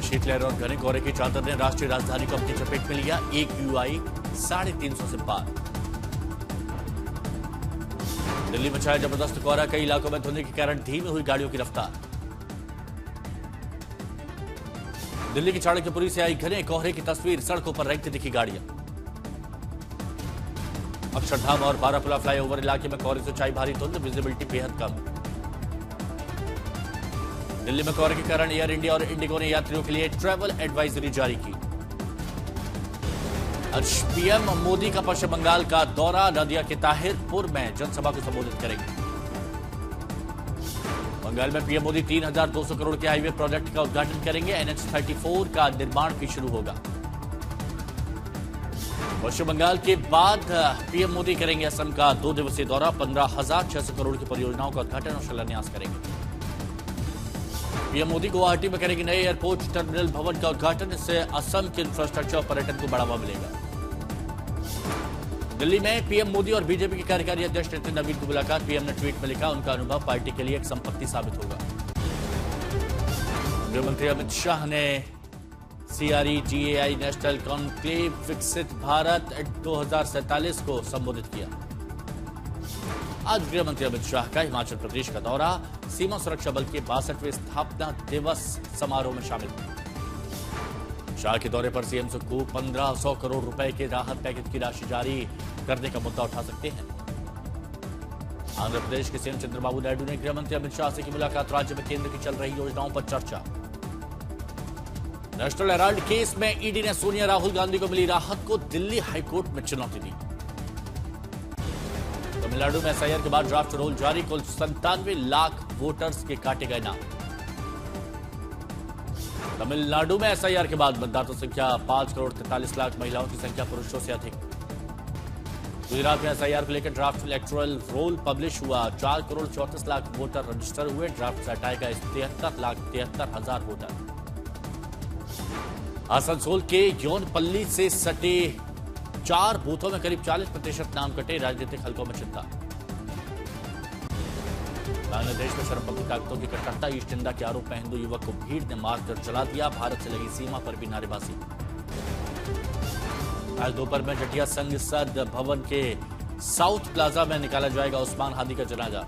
शीतलहर और घने कोहरे की चादर ने राष्ट्रीय राजधानी को अपनी चपेट में लिया। AQI 350 से पार। दिल्ली में छाया जबरदस्त कोहरा, कई इलाकों में धुंध के कारण धीमी हुई गाड़ियों की रफ्तार। दिल्ली की चाणक्यपुरी से आई घने कोहरे की तस्वीर, सड़कों पर रेंगती दिखी गाड़ियां। अक्षरधाम और बारापुला फ्लाईओवर इलाके में कोहरे से छाई भारी धुंध, विजिबिलिटी बेहद कम। दिल्ली में कोहरे के कारण एयर इंडिया और इंडिगो ने यात्रियों के लिए ट्रैवल एडवाइजरी जारी की। आज पीएम मोदी का पश्चिम बंगाल का दौरा, नदिया के ताहिरपुर में जनसभा को संबोधित करेंगे। बंगाल में पीएम मोदी 3200 करोड़ के हाईवे प्रोजेक्ट का उद्घाटन करेंगे। NH 34 का निर्माण भी शुरू होगा। पश्चिम बंगाल के बाद पीएम मोदी करेंगे असम का 2 दिवसीय दौरा। 15,600 करोड़ की परियोजनाओं का उद्घाटन और शिलान्यास करेंगे। पीएम मोदी गुवाहाटी में करेंगे नए एयरपोर्ट टर्मिनल भवन का उद्घाटन। इससे असम के इंफ्रास्ट्रक्चर और पर्यटन को बढ़ावा मिलेगा। दिल्ली में पीएम मोदी और बीजेपी के कार्यकारी अध्यक्ष नितिन नवीन की मुलाकात। पीएम ने ट्वीट में लिखा, उनका अनुभव पार्टी के लिए एक संपत्ति साबित होगा। गृहमंत्री अमित शाह ने CREGAI नेशनल कॉन्क्लेव विकसित भारत 2047 को संबोधित किया। आज गृहमंत्री अमित शाह का हिमाचल प्रदेश का दौरा, सीमा सुरक्षा बल के 62वें स्थापना दिवस समारोह में शामिल हुआ। शाह के दौरे पर सीएम को 1500 करोड़ रुपए के राहत पैकेज की राशि जारी करने का मुद्दा उठा सकते हैं। आंध्र प्रदेश के सीएम चंद्रबाबू नायडू ने गृहमंत्री अमित शाह से की मुलाकात। राज्य में केंद्र की चल रही योजनाओं पर चर्चा। नेशनल हेराल्ड केस में ईडी ने सोनिया राहुल गांधी को मिली राहत को दिल्ली हाईकोर्ट में चुनौती दी। तमिलनाडु में SIR के बाद ड्राफ्ट रोल जारी, कुल 97 लाख वोटर्स के काटे गए नाम। तमिलनाडु में SIR के बाद मतदाता संख्या 5 करोड़ 43 लाख, महिलाओं की संख्या पुरुषों से अधिक। गुजरात में SIR को लेकर ड्राफ्ट इलेक्टोरल रोल पब्लिश हुआ। 4 करोड़ 34 लाख वोटर रजिस्टर हुए। ड्राफ्ट से हटाएगा 73,73,000 वोटर। आसनसोल के यौनपल्ली से सटे 4 बूथों में करीब 40% नाम कटे। राजनीतिक हलकों में चिंता। बांग्लादेश में शरमपंथी ताकतों की कट्टरता, ईस्ट इंडिया के आरोप में हिंदू युवक को भीड़ ने मारकर जला दिया। भारत से लगी सीमा पर भी नारेबाजी। आज दोपहर में जटिया संघ सद भवन के साउथ प्लाजा में निकाला जाएगा उस्मान हादी का जनाजा।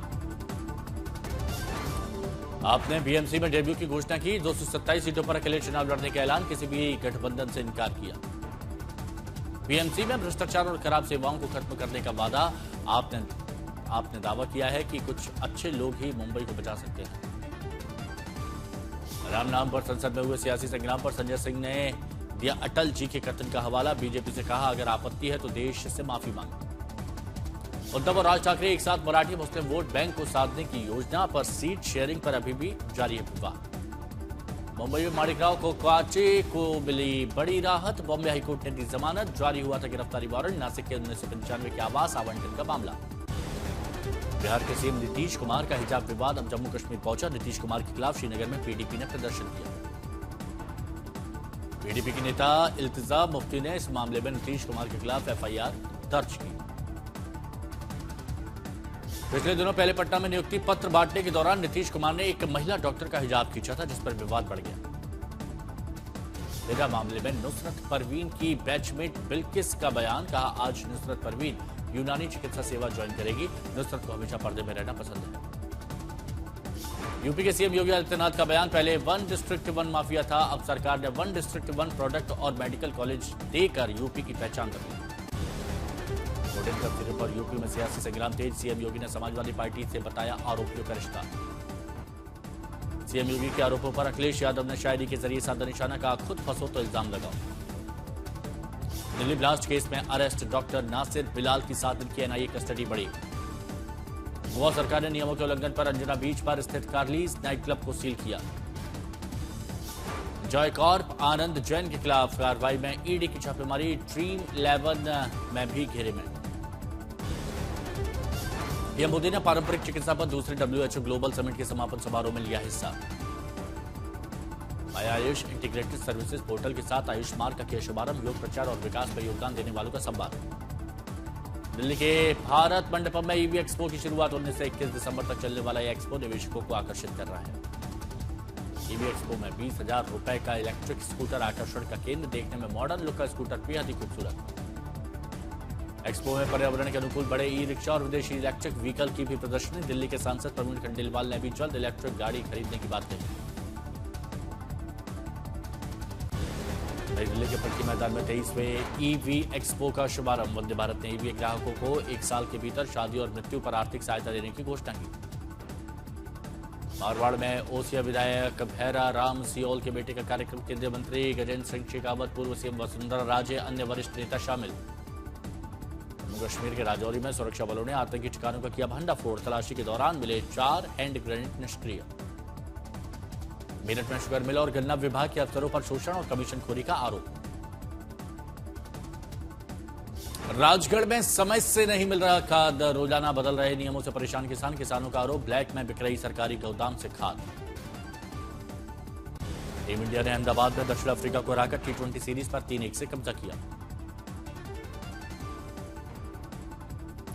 आपने BMC में डेब्यू की घोषणा की। 227 सीटों पर अकेले चुनाव लड़ने का ऐलान, किसी भी गठबंधन से इनकार किया। BMC में भ्रष्टाचार और खराब सेवाओं को खत्म करने का वादा। आपने दावा किया है कि कुछ अच्छे लोग ही मुंबई को बचा सकते हैं। राम नाम पर संसद में हुए सियासी संग्राम पर संजय सिंह ने दिया अटल जी के कथन का हवाला। बीजेपी से कहा, अगर आपत्ति है तो देश से माफी मांगे। उद्धव और राज ठाकरे एक साथ मराठी मुस्लिम वोट बैंक को साधने की योजना पर सीट शेयरिंग पर अभी भी जारी है विवाद। मुंबई में माणिकराव को क्वाचे को मिली बड़ी राहत। बॉम्बे हाईकोर्ट ने दी जमानत। जारी हुआ था गिरफ्तारी वारंट। नासिक के 1995 के आवास आवंटन का मामला। बिहार के सीएम नीतीश कुमार का हिजाब विवाद अब जम्मू कश्मीर पहुंचा। नीतीश कुमार के खिलाफ श्रीनगर में PDP ने प्रदर्शन किया। PDP के नेता इल्तिजा मुफ्ती ने इस मामले में नीतीश कुमार के खिलाफ FIR दर्ज की। पिछले दिनों पहले पटना में नियुक्ति पत्र बांटने के दौरान नीतीश कुमार ने एक महिला डॉक्टर का हिजाब खींचा था, जिस पर विवाद बढ़ गया। मेगा मामले में नुसरत परवीन की बैचमेट बिल्किस का बयान। कहा, आज नुसरत परवीन यूनानी चिकित्सा सेवा ज्वाइन करेगी। नुसरत को हमेशा पर्दे में रहना पसंद है। यूपी के सीएम योगी आदित्यनाथ का बयान। पहले 1 डिस्ट्रिक्ट 1 माफिया था, अब सरकार ने 1 डिस्ट्रिक्ट 1 प्रोडक्ट और मेडिकल कॉलेज देकर यूपी की पहचान कर ली। तफसीरों पर यूपी में सियासी संग्राम तेज। सीएम योगी ने समाजवादी पार्टी से बताया आरोपियों का रिश्ता। सीएम योगी के आरोपों पर अखिलेश यादव ने शायरी के जरिए साधा निशाना। कहा, खुद फंसो तो इल्जाम लगाओ। दिल्ली ब्लास्ट केस में अरेस्ट डॉक्टर नासिर बिलाल की 7 दिन की NIA कस्टडी बढ़ी। गोवा सरकार ने नियमों के उल्लंघन पर अंजना बीच पर स्थित कार्लीज नाइट क्लब को सील किया। जॉय कॉर्प आनंद जैन के खिलाफ कार्रवाई में ईडी की छापेमारी। ड्रीम 11 में भी घेरे में। पीएम मोदी ने पारंपरिक चिकित्सा पर दूसरे WHO ग्लोबल समिट के समापन समारोह में लिया हिस्सा। आयुष इंटीग्रेटेड सर्विसेज पोर्टल के साथ आयुष मार्ग का किया शुभारंभ। योग प्रचार और विकास में योगदान देने वालों का संवाद। दिल्ली के भारत मंडपम में EV एक्सपो की शुरुआत। 19 से 21 दिसंबर तक चलने वाला यह एक्सपो निवेशकों को आकर्षित कर रहा है। ईवी एक्सपो में 20,000 रुपए का इलेक्ट्रिक स्कूटर आकर्षण का केंद्र। देखने में मॉडर्न लुक का स्कूटर बेहद ही खूबसूरत। एक्सपो में पर्यावरण के अनुकूल बड़े ई रिक्शा और विदेशी इलेक्ट्रिक व्हीकल की भी प्रदर्शनी। दिल्ली के सांसद प्रवीण खंडेलवाल ने भी जल्द इलेक्ट्रिक गाड़ी खरीदने की बात कही। नई दिल्ली के पटकी मैदान में 23वें ईवी एक्सपो का शुभारंभ। वंदे भारत ने ईवी ग्राहकों को 1 साल के भीतर शादी और मृत्यु पर आर्थिक सहायता देने की घोषणा की। मारवाड़ में ओसिया विधायक भैरा राम सियोल के बेटे का कार्यक्रम। केंद्रीय मंत्री गजेंद्र सिंह शेखावत, पूर्व सीएम वसुंधरा राजे, अन्य वरिष्ठ नेता शामिल। जम्मू कश्मीर के राजौरी में सुरक्षा बलों ने आतंकी ठिकानों का किया भंडाफोड़। तलाशी के दौरान मिले 4 हैंड ग्रेनेड निष्क्रिय। मेरठ में शुगर मिल और गन्ना विभाग के अफसरों पर शोषण और कमीशनखोरी का आरोप। राजगढ़ में समय से नहीं मिल रहा खाद। रोजाना बदल रहे नियमों से परेशान किसानों का आरोप। ब्लैक में बिक रही सरकारी गोदाम से खाद। टीम इंडिया ने अहमदाबाद में दक्षिण अफ्रीका को हराकर T20 सीरीज पर 3-1 से कब्जा किया।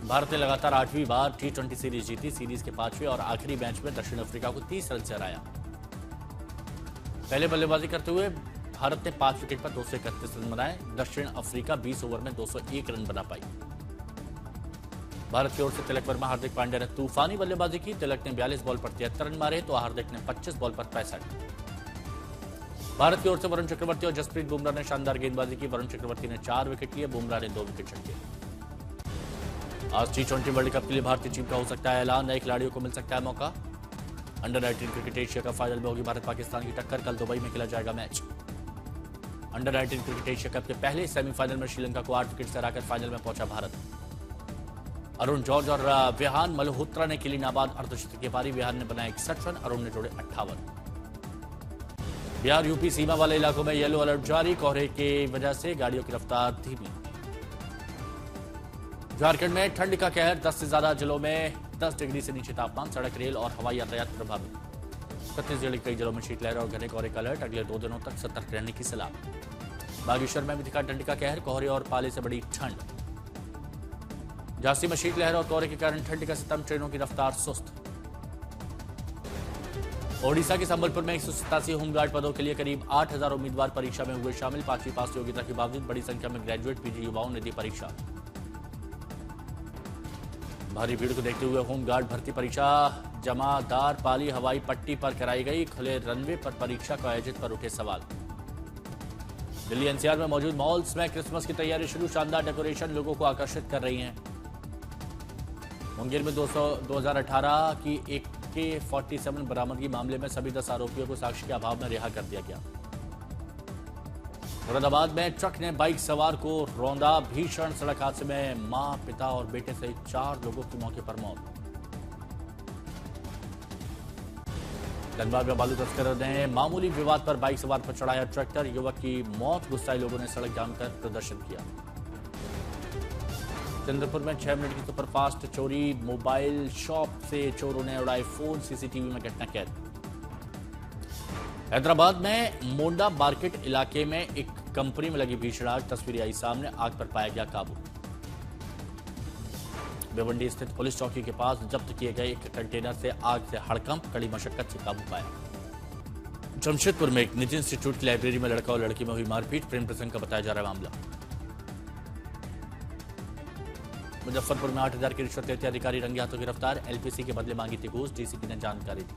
भारत ने लगातार 8वीं बार T20 सीरीज जीती। सीरीज के 5वें और आखिरी मैच में दक्षिण अफ्रीका को 30 रन से हराया। पहले बल्लेबाजी करते हुए भारत ने 5 विकेट पर 231 रन बनाए। दक्षिण अफ्रीका 20 ओवर में 201 रन बना पाई। भारत की ओर से तिलक वर्मा, हार्दिक पांड्या ने तूफानी बल्लेबाजी की। तिलक ने 42 बॉल पर 73 रन मारे तो हार्दिक ने 25 बॉल पर 65। भारत की ओर से वरुण चक्रवर्ती और जसप्रीत बुमराह ने शानदार गेंदबाजी की। वरुण चक्रवर्ती ने 4 विकेट लिए, बुमराह ने 2 विकेट झटके। आज T20 वर्ल्ड कप के लिए भारतीय टीम का हो सकता है ऐलान। नए खिलाड़ियों को मिल सकता है मौका। Under-19 cricket Asia cup final में होगी भारत पाकिस्तान की टक्कर। कल दुबई में खेला जाएगा match. Under-19 cricket Asia cup के पहले सेमीफाइनल में श्रीलंका को 8 विकेट से हराकर फाइनल में पहुंचा भारत। अरुण जॉर्ज और विहान मल्होत्रा ने खेली नाबाद अर्धशतक की पारी। विहान ने बनाए 61 रन, अरुण ने जोड़े 58। बिहार यूपी सीमा वाले इलाकों में येलो अलर्ट जारी। कोहरे की वजह से गाड़ियों की रफ्तार धीमी। झारखंड में ठंड का कहर। 10 से ज्यादा जिलों में 10 डिग्री से नीचे तापमान। सड़क, रेल और हवाई यातायात प्रभावित। छत्तीसगढ़ के कई जिलों में शीतलहर और घने कोहरे का अलर्ट। अगले 2 दिनों तक सतर्क रहने की सलाह। बागेश्वर में भी दिखा ठंड का कहर। कोहरे और पाले से बड़ी ठंड। झांसी में शीतलहर और कोहरे के कारण ठंड का सितम। ट्रेनों की रफ्तार सुस्त। ओडिशा के संबलपुर में 187 होमगार्ड पदों के लिए करीब 8,000 उम्मीदवार परीक्षा में हुए शामिल। 5वीं पास योग्यता के बावजूद बड़ी संख्या में ग्रेजुएट पीजी युवाओं ने दी परीक्षा। भारी भीड़ को देखते हुए होमगार्ड भर्ती परीक्षा जमादार पाली हवाई पट्टी पर कराई गई। खुले रनवे पर परीक्षा को आयोजित पर उठे सवाल। दिल्ली एनसीआर में मौजूद मॉल्स में क्रिसमस की तैयारी शुरू। शानदार डेकोरेशन लोगों को आकर्षित कर रही हैं। मुंगेर में 2018 की AK-47 बरामदगी मामले में सभी 10 आरोपियों को साक्ष्य के अभाव में रिहा कर दिया गया। मुरादाबाद में ट्रक ने बाइक सवार को रौंदा। भीषण सड़क हादसे में मां, पिता और बेटे सहित 4 लोगों की मौके पर मौत। धनबाद में बालू तस्कर ने मामूली विवाद पर बाइक सवार पर चढ़ाया ट्रैक्टर। युवक की मौत। गुस्साए लोगों ने सड़क जाम कर प्रदर्शन किया। चंद्रपुर में 6 मिनट की सुपरफास्ट चोरी। मोबाइल शॉप से चोरों ने उड़ाए फोन। सीसीटीवी में घटना कैद। हैदराबाद में मोंडा मार्केट इलाके में एक कंपनी में लगी भीषण आग। तस्वीरें आई सामने। आग पर पाया गया काबू। भिवंडी स्थित पुलिस चौकी के पास जब्त किए गए एक कंटेनर से आग से हड़कंप। कड़ी मशक्कत से काबू पाया। जमशेदपुर में एक निजी इंस्टीट्यूट की लाइब्रेरी में लड़का और लड़की में हुई मारपीट। प्रेम प्रसंग का बताया जा रहा है मामला। मुजफ्फरपुर में 8,000 की रिश्वत लेते अधिकारी रंगे हाथों गिरफ्तार। एलपीसी के बदले मांगी थी घूस। डीसीपी ने जानकारी दी।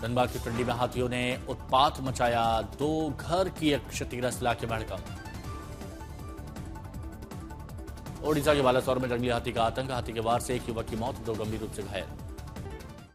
धनबाद की पिंडी में हाथियों ने उत्पात मचाया। 2 घर की क्षतिग्रस्त इलाके में हड़कंप। ओडिशा के बालासोर में जंगली हाथी का आतंक। हाथी के वार से एक युवक की मौत, 2 गंभीर रूप से घायल।